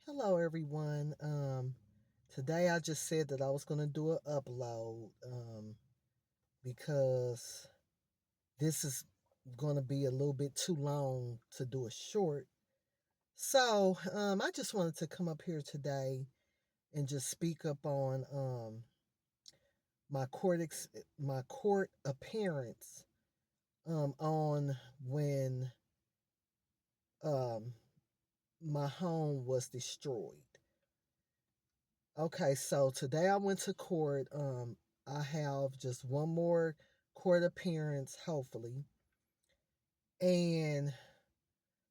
Hello, everyone. Today I just said that I was going to do an upload because this is going to be a little bit too long to do a short. So I just wanted to come up here today and just speak up on my my court appearance on when um, my home was destroyed. Okay, so today I went to court. I have just one more court appearance, hopefully. And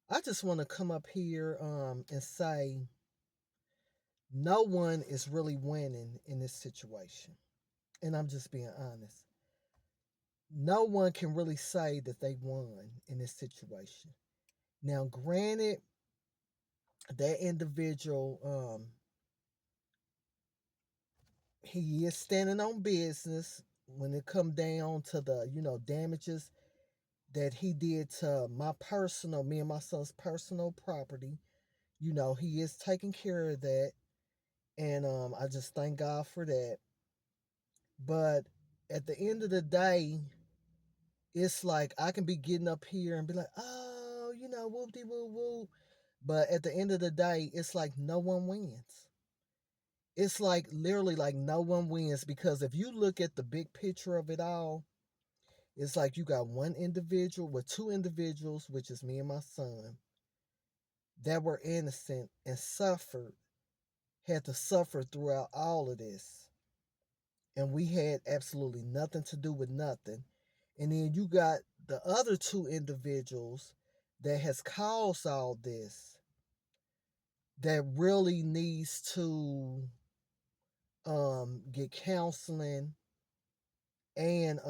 I just want to come up here and say no one is really winning in this situation. And I'm just being honest. No one can really say that they won in this situation. Now, granted, that individual, he is standing on business when it come down to the, damages that he did to me and my son's personal property. He is taking care of that. And I just thank God for that. But at the end of the day, it's like I can be getting up here and be like, oh, whoop de woo woo. But at the end of the day, it's like no one wins. It's like literally like no one wins because if you look at the big picture of it all, it's like you got one individual with two individuals, which is me and my son, that were innocent and had to suffer throughout all of this. And we had absolutely nothing to do with nothing. And then you got the other two individuals that has caused all this that really needs to get counseling and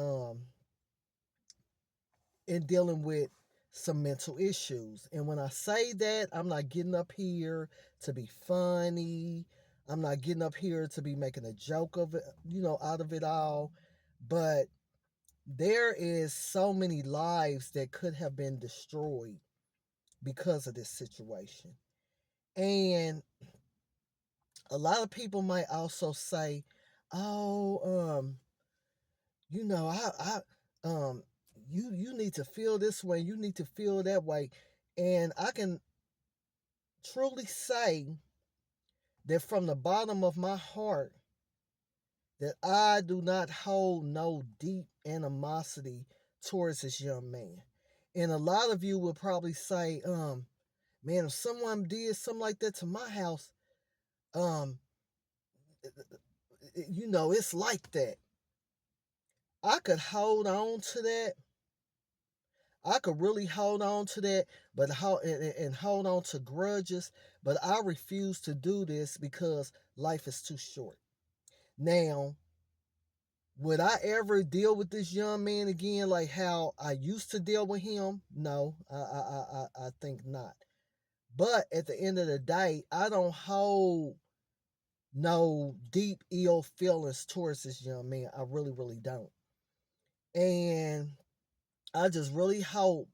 in dealing with some mental issues. And when I say that, I'm not getting up here to be funny. I'm not getting up here to be making a joke of it, out of it all. But there is so many lives that could have been destroyed because of this situation. And a lot of people might also say, "Oh, I you need to feel this way, you need to feel that way." And I can truly say that from the bottom of my heart that I do not hold no deep animosity towards this young man. And a lot of you will probably say, man, if someone did something like that to my house, um, it's like that. I could hold on to that. I could really hold on to that, but and hold on to grudges. But I refuse to do this because life is too short. Now, would I ever deal with this young man again like how I used to deal with him? No, I think not. But at the end of the day, I don't hold no deep ill feelings towards this young man. I really, really don't. And I just really hope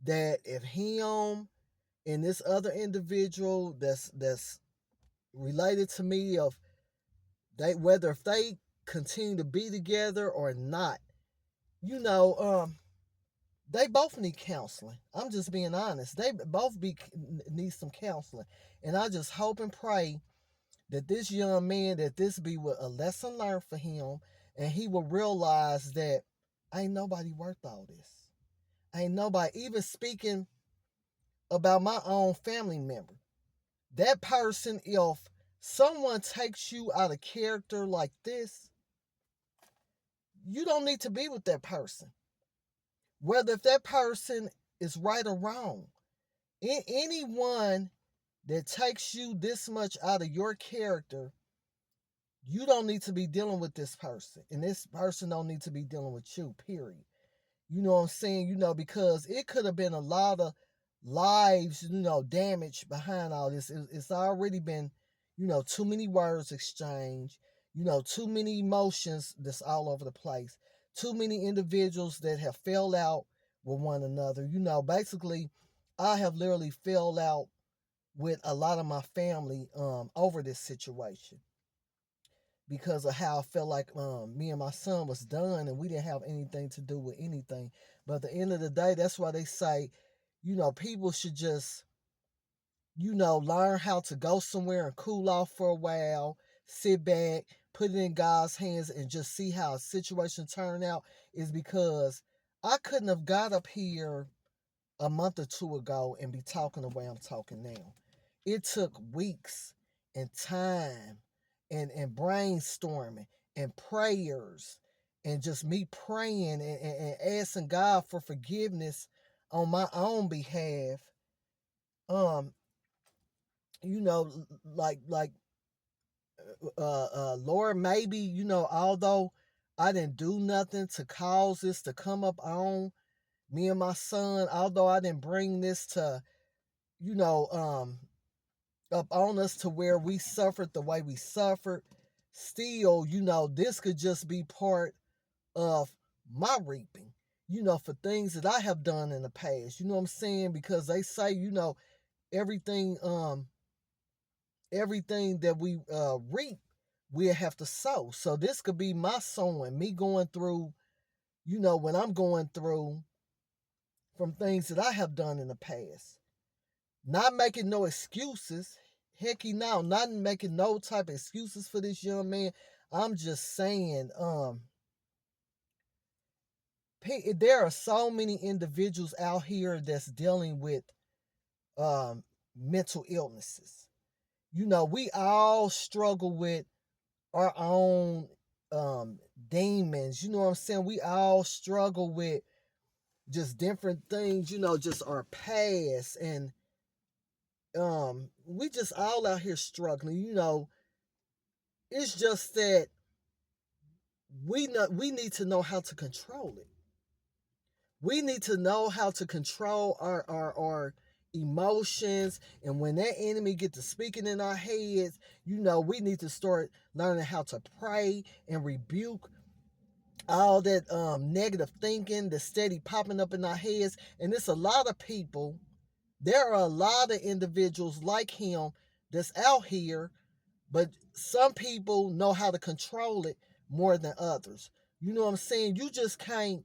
that if him and this other individual that's related to me, of they whether if they continue to be together or not, you know, they both need counseling. I'm just being honest. They both need some counseling, and I just hope and pray that this young man, that this be a lesson learned for him, and he will realize that ain't nobody worth all this. Ain't nobody, even speaking about my own family member. That person, if someone takes you out of character like this, you don't need to be with that person. Whether if that person is right or wrong. Anyone that takes you this much out of your character, you don't need to be dealing with this person. And this person don't need to be dealing with you, period. You know what I'm saying? Because it could have been a lot of lives, damage behind all this. It's already been, too many words exchanged, too many emotions that's all over the place, too many individuals that have fell out with one another. Basically, I have literally fell out with a lot of my family over this situation because of how I felt like me and my son was done and we didn't have anything to do with anything. But at the end of the day, that's why they say, people should just, learn how to go somewhere and cool off for a while, sit back, put it in God's hands, and just see how a situation turn out. Is because I couldn't have got up here a month or two ago and be talking the way I'm talking now. It took weeks and time and brainstorming and prayers and just me praying and asking God for forgiveness on my own behalf. Um, like Lord, maybe, although I didn't do nothing to cause this to come up on me and my son, although I didn't bring this to, you know, up on us to where we suffered the way we suffered, still, this could just be part of my reaping, for things that I have done in the past. You know what I'm saying? Because they say, everything everything that we reap, we'll have to sow. So this could be my sowing, me going through, when I'm going through from things that I have done in the past. Not making no excuses. Hecky now, not making no type of excuses for this young man. I'm just saying, there are so many individuals out here that's dealing with mental illnesses. We all struggle with our own demons. You know what I'm saying? We all struggle with just different things, just our past. And we just all out here struggling. It's just that we need to know how to control it. We need to know how to control our emotions. And when that enemy get to speaking in our heads, we need to start learning how to pray and rebuke all that negative thinking that's steady popping up in our heads. And it's a lot of people, there are a lot of individuals like him that's out here, but some people know how to control it more than others. You know what I'm saying? You just can't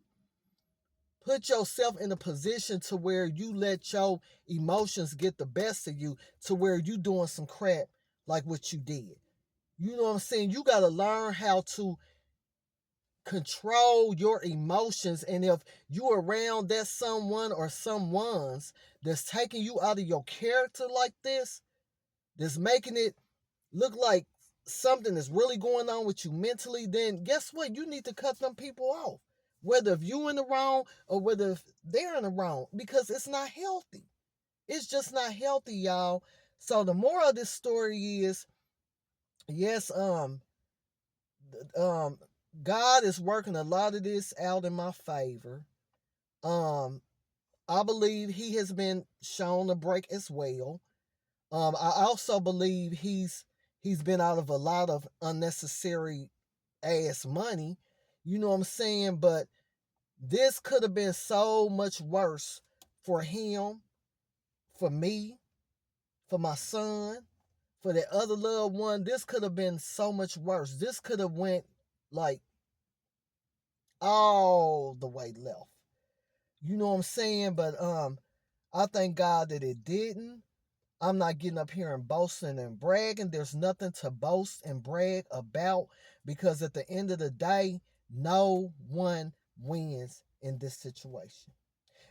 put yourself in a position to where you let your emotions get the best of you to where you doing some crap like what you did. You know what I'm saying? You got to learn how to control your emotions. And if you around that someone or someone's that's taking you out of your character like this, that's making it look like something is really going on with you mentally, then guess what? You need to cut them people off. Whether if you in the wrong or whether if they're in the wrong, because it's not healthy. It's just not healthy, y'all. So the moral of this story is, yes, um, God is working a lot of this out in my favor. Um, I believe He has been shown a break as well. I also believe he's been out of a lot of unnecessary ass money. You know what I'm saying? But this could have been so much worse for him, for me, for my son, for the other loved one. This could have been so much worse. This could have went like all the way left. You know what I'm saying? But I thank God that it didn't. I'm not getting up here and boasting and bragging. There's nothing to boast and brag about because at the end of the day, no one wins in this situation.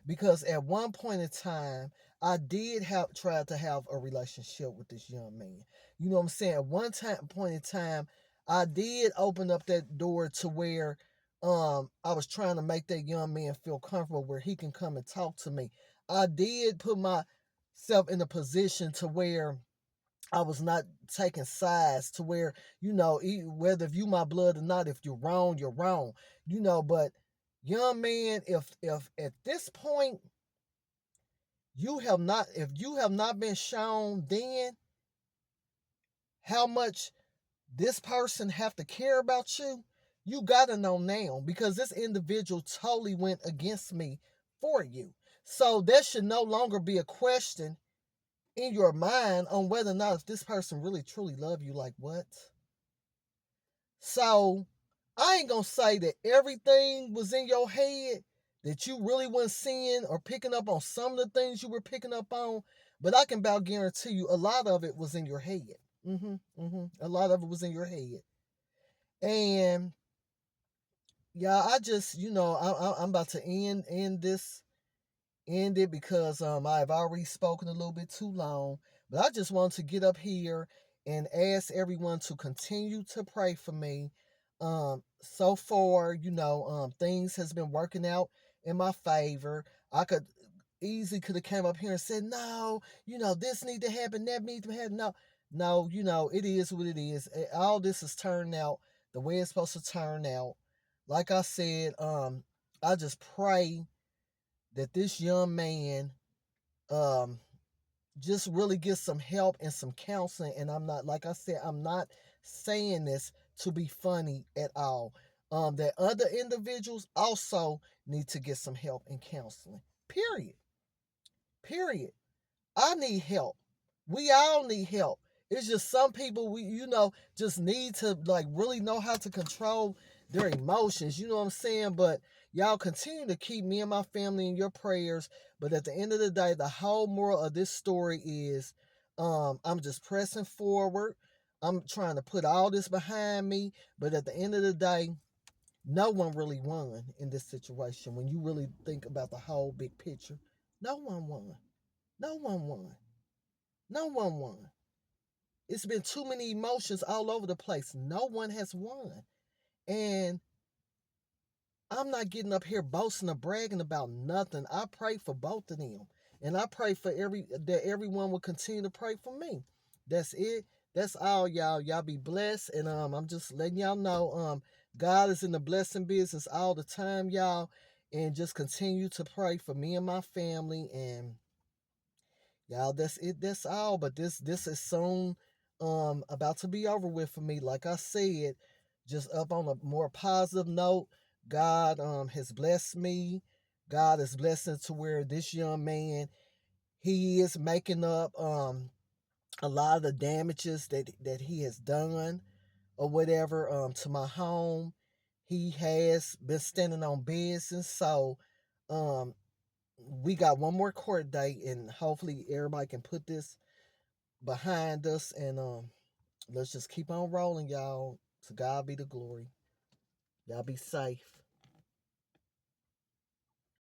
Because at one point in time, I did have tried to have a relationship with this young man. You know what I'm saying? At point in time, I did open up that door to where I was trying to make that young man feel comfortable where he can come and talk to me. I did put myself in a position to where I was not taking sides to where, whether if you my blood or not, if you're wrong, you're wrong. But young man, if at this point if you have not been shown then how much this person have to care about you, you gotta know now because this individual totally went against me for you. So there should no longer be a question in your mind on whether or not if this person really truly love you. Like what? So I ain't gonna say that everything was in your head, that you really weren't seeing or picking up on some of the things you were picking up on, but I can about guarantee you a lot of it was in your head. A lot of it was in your head. And yeah, I just, I'm about to end it because I've already spoken a little bit too long. But I just want to get up here and ask everyone to continue to pray for me. So far, things has been working out in my favor. I could have came up here and said, no, this need to happen, that needs to happen. No, no, it is what it is. All this is turned out the way it's supposed to turn out. Like I said, I just pray that this young man um just really gets some help and some counseling. And I'm not, like I said, I'm not saying this to be funny at all. That other individuals also need to get some help and counseling. Period. Period. I need help. We all need help. It's just some people just need to like really know how to control their emotions. You know what I'm saying? But y'all continue to keep me and my family in your prayers. But at the end of the day, the whole moral of this story is I'm just pressing forward. I'm trying to put all this behind me. But at the end of the day, no one really won in this situation. When you really think about the whole big picture, no one won. No one won. No one won. It's been too many emotions all over the place. No one has won. And I'm not getting up here boasting or bragging about nothing. I pray for both of them. And I pray for that everyone will continue to pray for me. That's it. That's all, y'all. Y'all be blessed. And I'm just letting y'all know God is in the blessing business all the time, y'all. And just continue to pray for me and my family. And y'all, that's it. That's all. But this is soon about to be over with for me. Like I said, just up on a more positive note, God has blessed me. God is blessing to where this young man, he is making up a lot of the damages that he has done or whatever to my home. He has been standing on business. So um we got one more court date, and hopefully everybody can put this behind us. And let's just keep on rolling, y'all. To God be the glory. Y'all be safe.